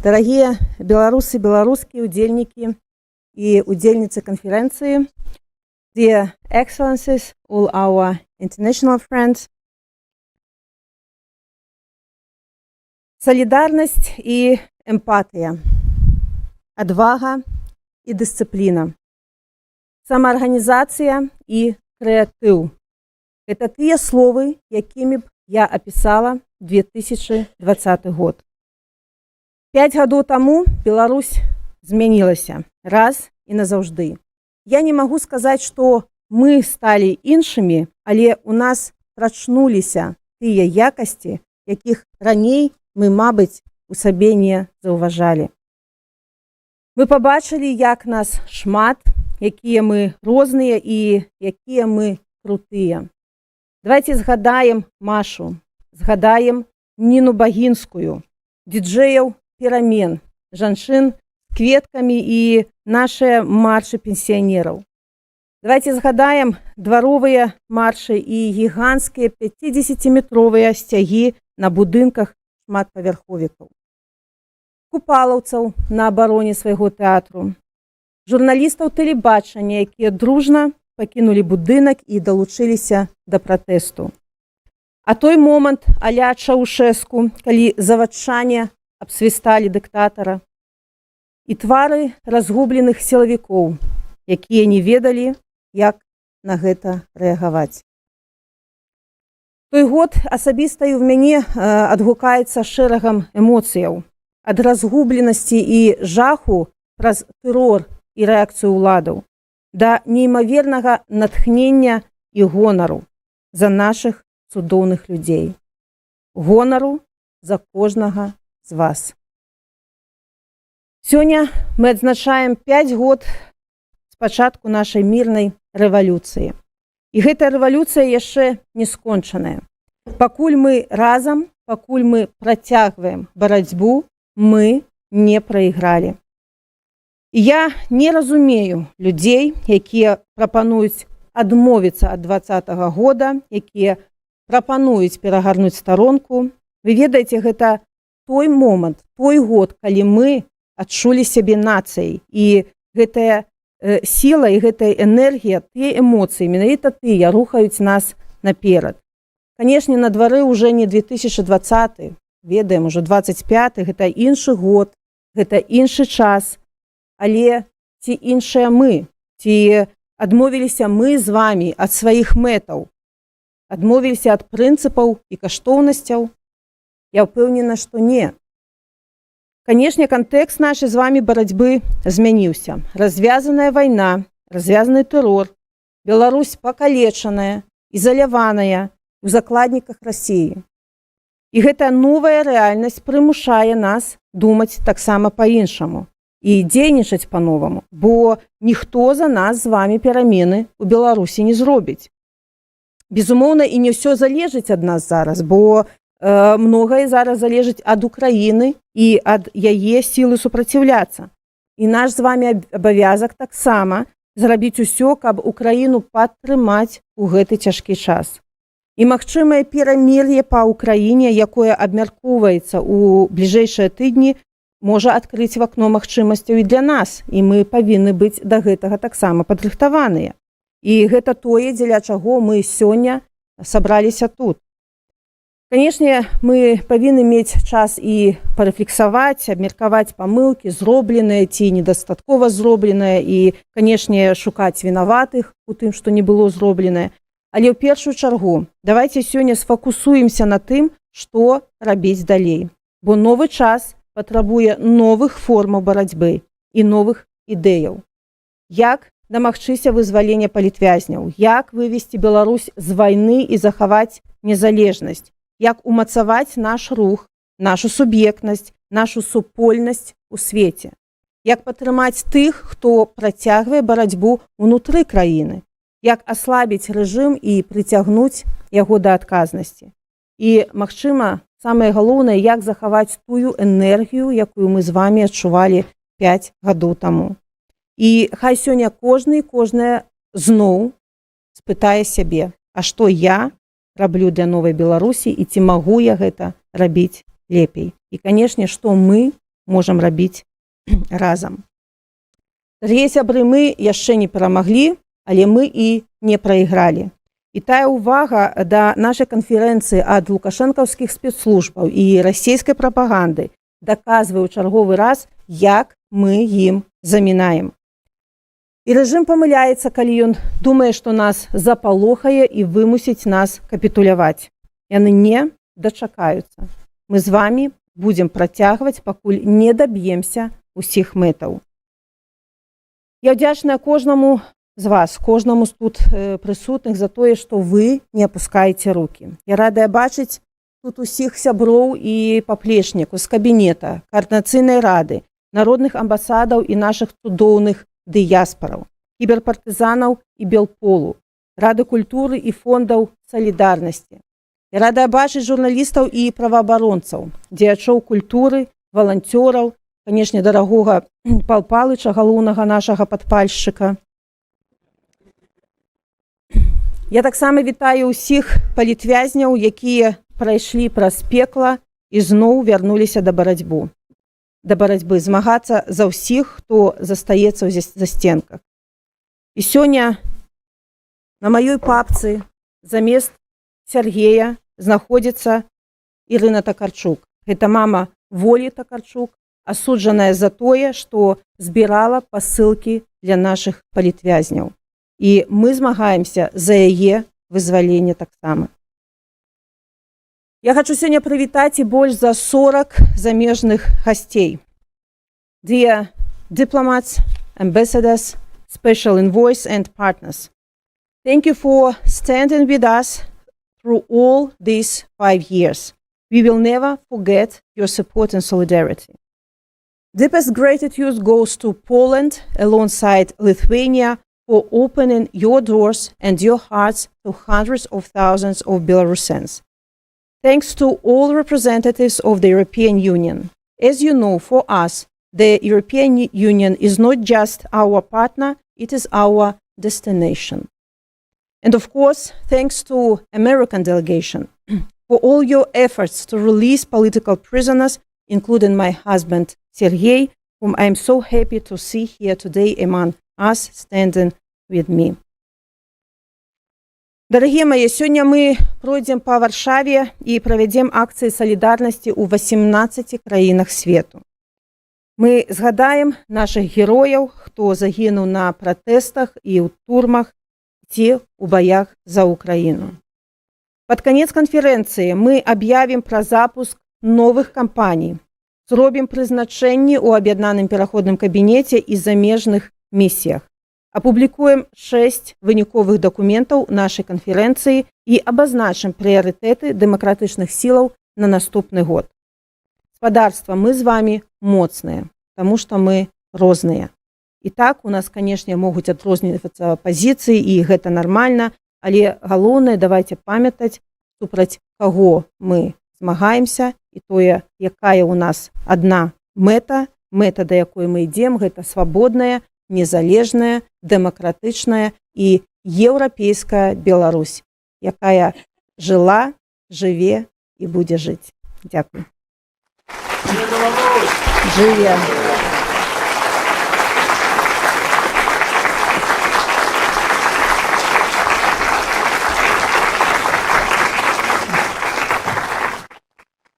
Дорогие белорусы, белорусские удельники и удельницы конференции, dear excellencies, all our international friends, солидарность и эмпатия, отвага и дисциплина, самоорганизация и креатив. Это те словы, якими б я описала 2020 год. 5 гадоў таму Беларусь змянілася раз і назаўжды. Я не магу сказаць, што мы сталі іншымі, але ў нас прачнуліся тыя якасці, якіх раней мы, мабыць, у сабе не заўважалі. Мы пабачылі, як нас шмат, якія мы розныя і якія мы крутыя. Давайте згадаем Машу, згадаем Ніну Багінскую, діджэяў перамен, жанчын з кветкамі і нашыя маршы пенсіянераў. Давайте згадаем дваровыя маршы і гіганцкія 50-метровыя сцягі на будынках шматпавярховікаў. Купалаўцаў на абароне свайго тэатру, журналістаў тэлебачання, якія дружна пакінулі будынак і далучыліся да пратэсту. А той момант а-ля Чаўшэску, калі завадчане абсвісталі дыктатара, і твары разгубленых сілавікоў, якія не ведалі, як на гэта рэагаваць. Той год асабіста і ў мяне адгукаецца шэрагам эмоцыяў, ад разгубленасці і жаху праз тэрор і рэакцыю ўладаў да неймавернага натхнення і гонару за нашых цудоўных людзей. Гонару за кожнага з вас. Сёння мы адзначаем 5 год з пачатку нашай мірнай рэвалюцыі. І гэтая рэвалюцыя яшчэ не скончаная. Пакуль мы разам, пакуль мы працягваем барацьбу, мы не прайгралі. І я не разумею людзей, якія прапануюць адмовіцца ад 20-го года, якія прапануюць перагарнуць старонку. Вы ведаеце, гэта той момант, той год, калі мы адчулі сябе нацыяй. І гэтая сіла і гэтая энергія, тыя эмоцыі, менавіта тыя рухаюць нас наперад. Канешне, на двары ўжо не 2020, ведаем, ужо 25, гэта іншы год, гэта іншы час. Але ці іншыя мы, ці адмовіліся мы з вамі ад сваіх мэтаў, адмовіліся ад прынцыпаў і каштоўнасцяў? Я ўпэўнена, што не. Канешне, кантэкст нашай з вамі барацьбы змяніўся. Развязаная вайна, развязаны тэрор, Беларусь пакалечаная, ізаляваная у закладніках Расіі. І гэтая новая рэальнасць прымушае нас думаць таксама па-іншаму і дзейнічаць па-новаму, бо ніхто за нас з вамі перамены ў Беларусі не зробіць. Безумоўна, і не ўсё залежыць ад нас зараз, бо многае зараз залежыць ад Украіны і ад яе сілы супраціўляцца. І наш з вамі абавязак таксама зрабіць усё, каб Украіну падтрымаць у гэты цяжкі час. І магчымае перамір'е па Украіне, якое абмяркоўваецца ў бліжэйшыя тыдні, можа адкрыць вакно магчымасцяў і для нас, і мы павінны быць да гэтага таксама падрыхтаваныя. І гэта тое, дзеля чаго мы сёння сабраліся тут. Канешне, мы павінны мець час і парэфлексаваць, абмеркаваць памылкі, зробленыя ці недастаткова зробленыя, і, канешне, шукаць вінаватых у тым, што не было зробленае. Але ў першую чаргу давайте сёння сфокусуемся на тым, што рабіць далей. Бо новы час патрабуе новых формаў барацьбы і новых ідэяў. Як дамагчыся вызвалення палітвязняў, як вывесці Беларусь з вайны і захаваць незалежнасць, як умацаваць наш рух, нашу суб'ектнасць, нашу супольнасць у свеце, як падтрымаць тых, хто працягвае барацьбу ўнутры краіны, як аслабіць рэжым і прыцягнуць яго да адказнасці. І, магчыма, самае галоўнае, як захаваць тую энергію, якую мы з вамі адчувалі 5 гадоў таму. І хай сёння кожны і кожная зноў спытае сябе, а што я раблю для новай Беларусі і ці магу я гэта рабіць лепей. І, канешне, што мы можам рабіць разам. Дарагія сябры, мы яшчэ не перамаглі, але мы і не прайгралі. І тая ўвага да нашай канферэнцыі ад лукашэнкаўскіх спецслужбаў і расійскай прапаганды даказвае ў чарговы раз, як мы ім замінаем. І рэжым памыляецца, калі ён думае, што нас запалохае і вымусіць нас капітуляваць. Яны не дачакаюцца. Мы з вамі будзем працягваць, пакуль не даб'емся ўсіх мэтаў. Я ўдзячная кожнаму з вас, кожнаму з тут прысутных за тое, што вы не апускаеце рукі. Я радая бачыць тут усіх сяброў і паплечнікаў з кабінета, каардынацыйнай рады, народных амбасадаў і нашых цудоўных дыяспараў, кіберпартызанаў і белполу, рады культуры і фондаў салідарнасці. Я радая бачыць журналістаў і праваабаронцаў, дзеячоў культуры, валанцёраў, канешне, дарагога Пал Палыча, галоўнага нашага падпальшчыка. Я таксама вітаю ўсіх палітвязняў, якія прайшлі праз пекла і зноў вярнуліся да барацьбы, змагацца за ўсіх, хто застаецца ў засценках. І сёння на маёй папцы замест Сергея знаходзіцца Ірына Такарчук. Гэта мама Волі Такарчук, асуджаная за тое, што збірала пасылкі для нашых палітвязняў. І мы змагаемся за яе вызваленне таксама. Я хочу сёння прывітаць і больш за 40 замежных гасцей. Dear diplomats, ambassadors, special envoys and partners, thank you for standing with us through all these 5 years. We will never forget your support and solidarity. Deepest gratitude goes to Poland alongside Lithuania for opening your doors and your hearts to hundreds of thousands of Belarusians. Thanks to all representatives of the European Union. As you know, for us, the European Union is not just our partner, it is our destination. And of course, thanks to American delegation for all your efforts to release political prisoners, including my husband, Sergei, whom I am so happy to see here today among us, standing with me. Дарагія мае, сёння мы пройдзем па Варшаве і правядзем акцыі салідарнасці ў 18 краінах свету. Мы згадаем нашых герояў, хто загінуў на пратэстах і ў турмах ці ў баях за Украіну. Пад канец канферэнцыі мы аб'явім пра запуск новых кампаній, зробім прызначэнні ў аб'яднаным пераходным кабінеце і замежных місіях, апублікуем 6 выніковых дакументаў нашай канферэнцыі і абазначым прыярытэты дэмакратычных сілаў на наступны год. Спадарства, мы з вамі моцныя, таму што мы розныя. І так, у нас, канешне, могуць адрознівацца пазіцыі, і гэта нармальна, але галоўнае, давайце памятаць, супраць каго мы змагаемся, і тое, якая ў нас адна мэта, да якой мы ідзем, гэта свабодная, незалежная, дэмакратычная і еўрапейская Беларусь, якая жыла, жыве і будзе жыць. Дзякуй. Жыве!